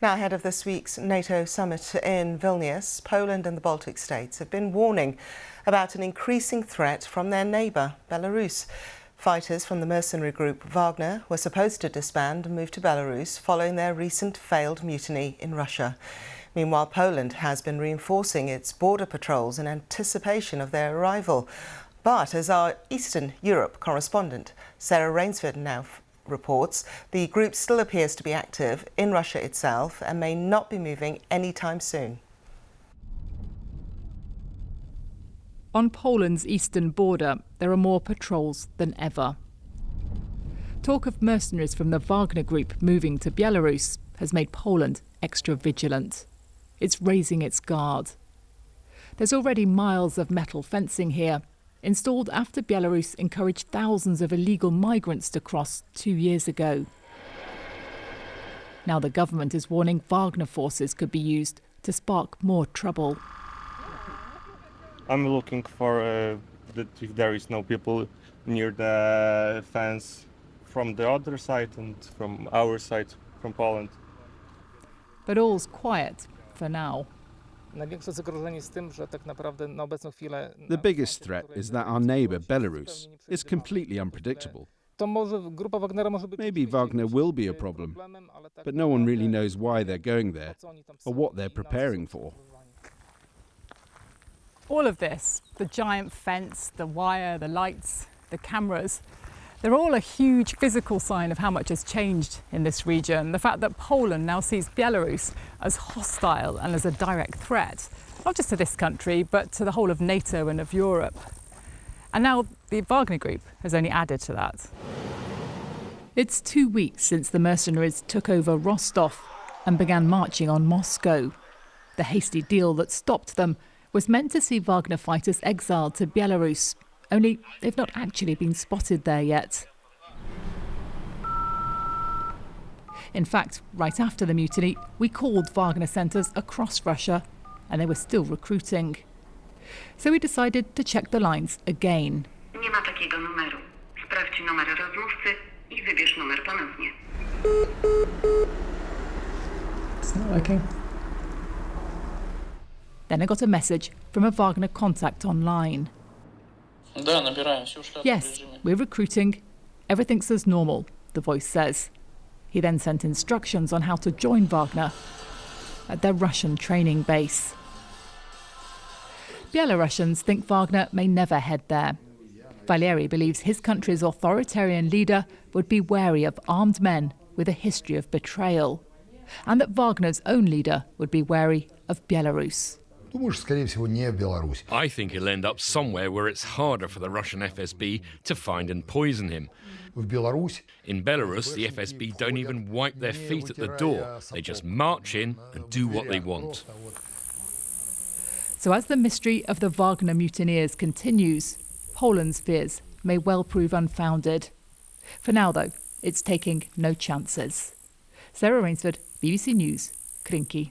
Now, ahead of this week's NATO summit in Vilnius, Poland and the Baltic states have been warning about an increasing threat from their neighbour, Belarus. Fighters from the mercenary group Wagner were supposed to disband and move to Belarus following their recent failed mutiny in Russia. Meanwhile, Poland has been reinforcing its border patrols in anticipation of their arrival. But as our Eastern Europe correspondent, Sarah Rainsford, now reports, the group still appears to be active in Russia itself and may not be moving anytime soon. On Poland's eastern border, there are more patrols than ever. Talk of mercenaries from the Wagner group moving to Belarus has made Poland extra vigilant. It's raising its guard. There's already miles of metal fencing here, installed after Belarus encouraged thousands of illegal migrants to cross 2 years ago. Now the government is warning Wagner forces could be used to spark more trouble. I'm looking for that if there is no people near the fence from the other side and from our side, from Poland. But all's quiet for now. The biggest threat is that our neighbour, Belarus, is completely unpredictable. Maybe Wagner will be a problem, but no one really knows why they're going there or what they're preparing for. All of this, the giant fence, the wire, the lights, the cameras, they're all a huge physical sign of how much has changed in this region. The fact that Poland now sees Belarus as hostile and as a direct threat, not just to this country, but to the whole of NATO and of Europe. And now the Wagner group has only added to that. It's 2 weeks since the mercenaries took over Rostov and began marching on Moscow. The hasty deal that stopped them was meant to see Wagner fighters exiled to Belarus, only they've not actually been spotted there yet. In fact, right after the mutiny, we called Wagner centres across Russia and they were still recruiting. So we decided to check the lines again. Nie ma takiego numeru. Sprawdź numer rozmówcy I wybierz numer ponownie. It's not working. Then I got a message from a Wagner contact online. Yes, we're recruiting. Everything's as normal, the voice says. He then sent instructions on how to join Wagner at their Russian training base. Belarusians think Wagner may never head there. Valery believes his country's authoritarian leader would be wary of armed men with a history of betrayal, and that Wagner's own leader would be wary of Belarus. I think he'll end up somewhere where it's harder for the Russian FSB to find and poison him. In Belarus, the FSB don't even wipe their feet at the door. They just march in and do what they want. So as the mystery of the Wagner mutineers continues, Poland's fears may well prove unfounded. For now, though, it's taking no chances. Sarah Rainsford, BBC News, Krinky.